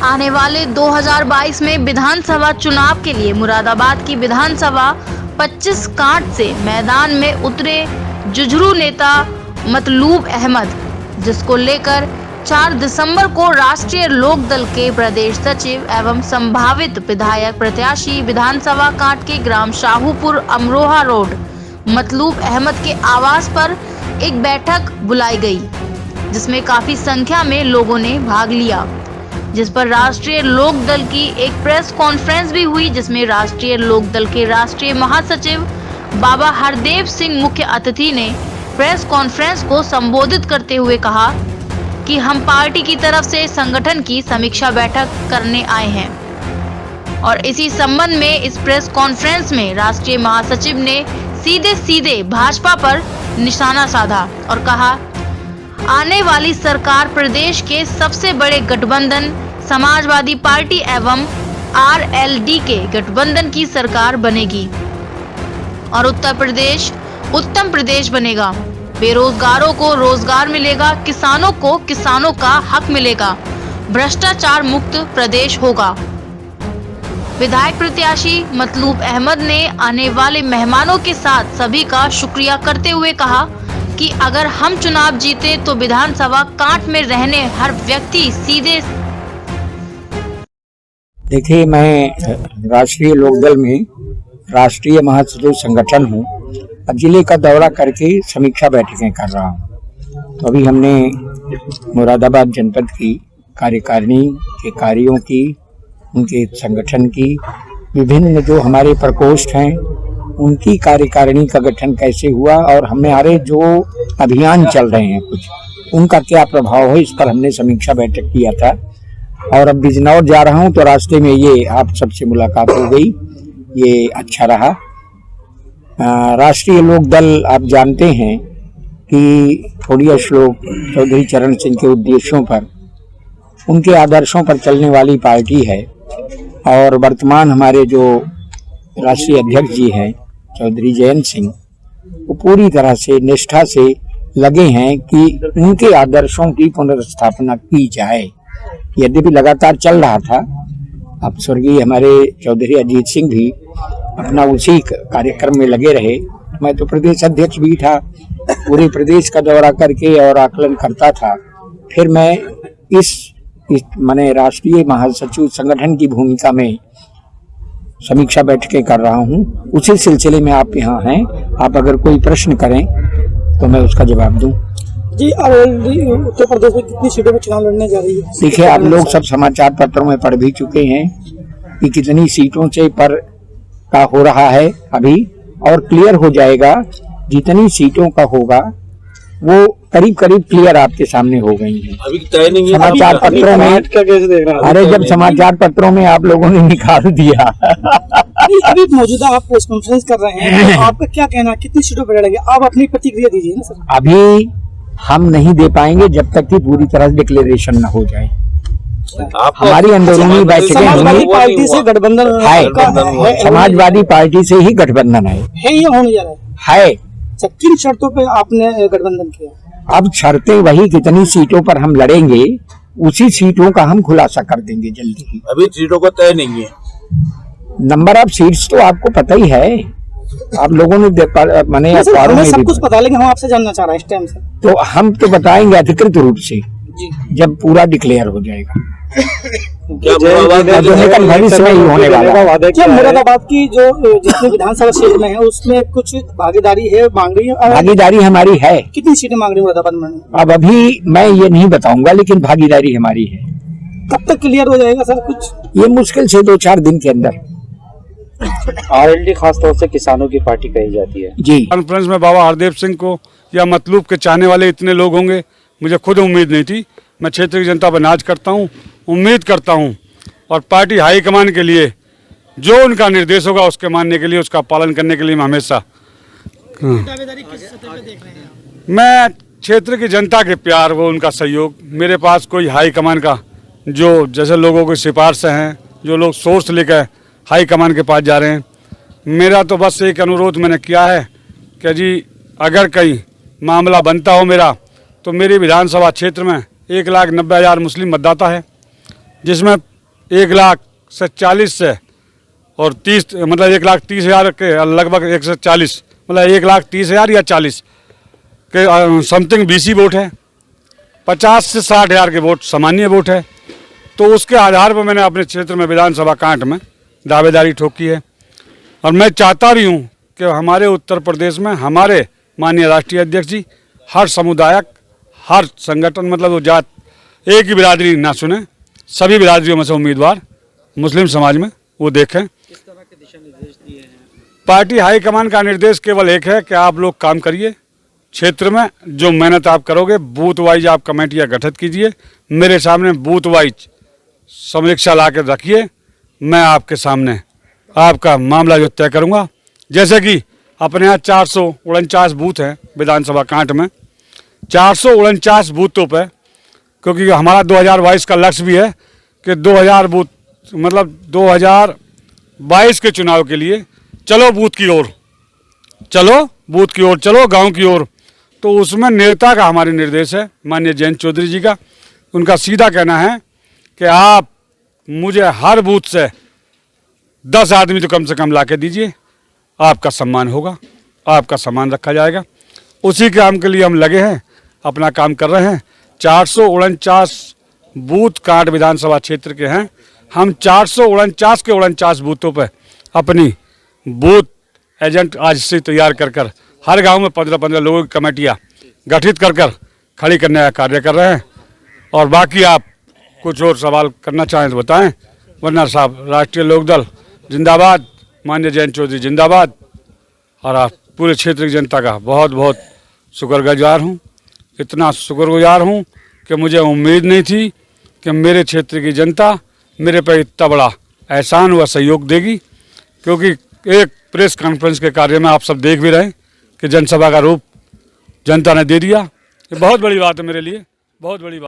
आने वाले 2022 में विधानसभा चुनाव के लिए मुरादाबाद की विधानसभा 25 कांट से मैदान में उतरे जुझरू नेता मतलूब अहमद, जिसको लेकर 4 दिसंबर को राष्ट्रीय लोकदल के प्रदेश सचिव एवं संभावित विधायक प्रत्याशी विधानसभा कांट के ग्राम शाहूपुर अमरोहा रोड मतलूब अहमद के आवास पर एक बैठक बुलाई गई, जिसमें काफी संख्या में लोगों ने भाग लिया, जिस पर राष्ट्रीय लोकदल की एक प्रेस कॉन्फ्रेंस भी हुई, जिसमें राष्ट्रीय लोकदल के राष्ट्रीय महासचिव बाबा हरदेव सिंह मुख्य अतिथि ने प्रेस कॉन्फ्रेंस को संबोधित करते हुए कहा कि हम पार्टी की तरफ से संगठन की समीक्षा बैठक करने आए हैं और इसी संबंध में इस प्रेस कॉन्फ्रेंस में राष्ट्रीय महासचिव ने सीधे भाजपा पर निशाना साधा और कहा, आने वाली सरकार प्रदेश के सबसे बड़े गठबंधन समाजवादी पार्टी एवं आरएलडी के गठबंधन की सरकार बनेगी और उत्तर प्रदेश उत्तम प्रदेश बनेगा। बेरोजगारों को रोजगार मिलेगा, किसानों को किसानों का हक मिलेगा, भ्रष्टाचार मुक्त प्रदेश होगा। विधायक प्रत्याशी मतलूब अहमद ने आने वाले मेहमानों के साथ सभी का शुक्रिया करते हुए कहा कि अगर हम चुनाव जीते तो विधानसभा कांट में रहने हर व्यक्ति सीधे। देखिए, मैं राष्ट्रीय लोकदल में राष्ट्रीय महासचिव संगठन हूँ। अब जिले का दौरा करके समीक्षा बैठकें कर रहा हूँ। तो अभी हमने मुरादाबाद जनपद की कार्यकारिणी के कार्यों की, उनके संगठन की, विभिन्न जो हमारे प्रकोष्ठ हैं उनकी कार्यकारिणी का गठन कैसे हुआ और हमारे जो अभियान चल रहे हैं कुछ उनका क्या प्रभाव है, इस पर हमने समीक्षा बैठक किया था। और अब बिजनौर जा रहा हूं तो रास्ते में ये आप सबसे मुलाकात हो गई, ये अच्छा रहा। राष्ट्रीय लोकदल आप जानते हैं कि थोड़ी श्लोक चौधरी चरण सिंह के उद्देश्यों पर, उनके आदर्शों पर चलने वाली पार्टी है और वर्तमान हमारे जो राष्ट्रीय अध्यक्ष जी हैं चौधरी जयंत सिंह, वो पूरी तरह से निष्ठा से लगे हैं कि उनके आदर्शों की पुनर्स्थापना की जाए। यद्यपि लगातार चल रहा था, अब स्वर्गीय हमारे चौधरी अजीत सिंह भी अपना उसी कार्यक्रम में लगे रहे। मैं तो प्रदेश अध्यक्ष भी था, पूरे प्रदेश का दौरा करके और आकलन करता था। फिर मैं इस माने राष्ट्रीय महासचिव संगठन की भूमिका में समीक्षा बैठकें कर रहा हूं। उसी सिलसिले में आप यहाँ हैं, आप अगर कोई प्रश्न करें तो मैं उसका जवाब दूं। जी, उत्तर प्रदेश में कितनी सीटों पर चुनाव लड़ने जा रही है? देखिए, आप लोग सब समाचार पत्रों में पढ़ भी चुके हैं कि कितनी सीटों से पर का हो रहा है अभी, और क्लियर हो जाएगा। जितनी सीटों का होगा वो करीब क्लियर आपके सामने हो गई है। अभी तय नहीं है समाचार पत्रों में। कैसे देख रहा है? अरे जब समाचार पत्रों में आप लोगों ने निकाल दिया। अभी मौजूदा आप प्रेस कॉन्फ्रेंस कर रहे हैं, तो आपका क्या कहना, कितनी सीटों पर लड़ेंगे? आप अपनी प्रतिक्रिया दीजिए ना सर। अभी हम नहीं दे पाएंगे जब तक कि पूरी तरह से डिक्लेरेशन न हो जाए। हमारी अंदरूनी बैठकें समाजवादी पार्टी से गठबंधन है, समाजवादी पार्टी से ही गठबंधन है ये होने जा रहा है। किन शर्तों पे आपने गठबंधन किया? अब शर्तें वही, कितनी सीटों पर हम लड़ेंगे उसी सीटों का हम खुलासा कर देंगे जल्दी ही। अभी सीटों का तय नहीं है। नंबर ऑफ सीट्स तो आपको पता ही है, आप लोगों ने मैंने अखबारों में सब कुछ पता, लेकिन हम आपसे जानना चाह रहे हैं इस टाइम से। तो हम तो बताएंगे अधिकृत रूप से जब पूरा डिक्लेयर हो जाएगा। भविष्य में ही होने वाला है। क्या मुरादाबाद की जो जितनी विधानसभा क्षेत्र में है उसमें कुछ भागीदारी है, मांग रही है? भागीदारी हमारी है। कितनी सीटें मांग रही है मुरादाबाद में? अब अभी मैं ये नहीं बताऊंगा, लेकिन भागीदारी हमारी है। कब तक क्लियर हो जाएगा सर कुछ? ये मुश्किल से 2-4 दिन के अंदर। आरएलडी खासतौर से किसानों की पार्टी कही जाती है जी। कॉन्फ्रेंस में बाबा हरदेव सिंह को या मतलूब के चाहने वाले इतने लोग होंगे, मुझे खुद उम्मीद नहीं थी। मैं क्षेत्र की जनता पर नाज करता हूँ, उम्मीद करता हूँ और पार्टी हाईकमान के लिए जो उनका निर्देश होगा उसके मानने के लिए, उसका पालन करने के लिए मैं हमेशा मैं क्षेत्र की जनता के प्यार, वो उनका सहयोग, मेरे पास कोई हाईकमान का जो जैसे लोगों की सिफारिशें हैं, जो लोग सोर्स लेकर हाई कमान के पास जा रहे हैं, मेरा तो बस एक अनुरोध मैंने किया है कि जी अगर कहीं मामला बनता हो मेरा, तो मेरी विधानसभा क्षेत्र में 1,90,000 मुस्लिम मतदाता है, जिसमें 1,40,000 से और 30 मतलब 1,30,000 के लगभग 140 मतलब 1,30,000 या 40 के समथिंग BC वोट है। 50 से 60,000 के वोट सामान्य वोट है। तो उसके आधार पर मैंने अपने क्षेत्र में विधानसभा कांट में दावेदारी ठोकी है। और मैं चाहता भी हूँ कि हमारे उत्तर प्रदेश में हमारे माननीय राष्ट्रीय अध्यक्ष जी हर समुदायक, हर संगठन मतलब वो जात एक ही बिरादरी ना सुने, सभी बिरादरियों में से उम्मीदवार मुस्लिम समाज में वो देखें। किस तरह के दिशा निर्देश दिए हैं? पार्टी हाईकमान का निर्देश केवल एक है कि आप लोग काम करिए, क्षेत्र में जो मेहनत आप करोगे बूथ वाइज आप कमेटियाँ गठित कीजिए, मेरे सामने बूथ वाइज समीक्षा ला कर रखिए, मैं आपके सामने आपका मामला जो तय करूँगा। जैसे कि अपने यहाँ 449 बूथ हैं विधानसभा कांट में, 449 बूथों पे, क्योंकि हमारा 2022 का लक्ष्य भी है कि 2000 बूथ मतलब 2022 के चुनाव के लिए चलो बूथ की ओर, चलो बूथ की ओर, चलो गांव की ओर। तो उसमें नेता का हमारे निर्देश है माननीय जयंत चौधरी जी का, उनका सीधा कहना है कि आप मुझे हर बूथ से 10 आदमी तो कम से कम ला के दीजिए, आपका सम्मान होगा, आपका सम्मान रखा जाएगा। उसी काम के लिए हम लगे हैं, अपना काम कर रहे हैं। 449 बूथ कांट विधानसभा क्षेत्र के हैं। हम 449 के 49 बूथों पर अपनी बूथ एजेंट आज से तैयार कर हर गांव में 15-15 लोगों की कमेटियाँ गठित कर खड़ी करने का कार्य कर रहे हैं। और बाकी आप कुछ और सवाल करना चाहें तो बताएं, वरना साहब राष्ट्रीय लोकदल जिंदाबाद, माननीय जयंत चौधरी जिंदाबाद। और आप पूरे क्षेत्र की जनता का बहुत बहुत शुक्रगुजार हूँ। इतना शुक्रगुजार हूँ कि मुझे उम्मीद नहीं थी कि मेरे क्षेत्र की जनता मेरे पर इतना बड़ा एहसान व सहयोग देगी, क्योंकि एक प्रेस कॉन्फ्रेंस के कार्य में आप सब देख भी रहे कि जनसभा का रूप जनता ने दे दिया। ये बहुत बड़ी बात है मेरे लिए, बहुत बड़ी बात।